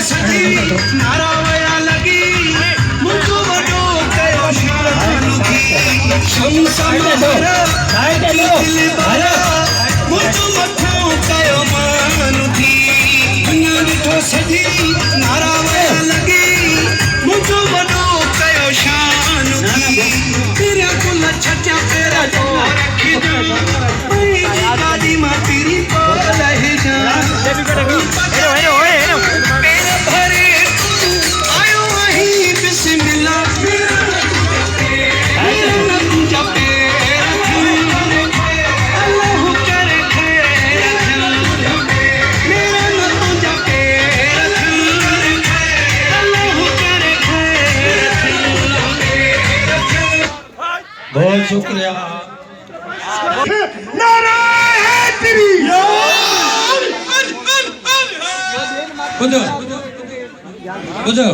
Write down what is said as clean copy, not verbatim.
सजी नारावया लगी मुझको बड़ो कयो शान थी दिल भरा मुझको मथो कयो मान थी तो सजी नारावया लगी मुझको बड़ो कयो शान थी तेरा कुल छचा तेरा जो रखी गाड़ी मां तेरी बोल है जान बहुत शुक्रिया नारा है तेरी बुझो बुझो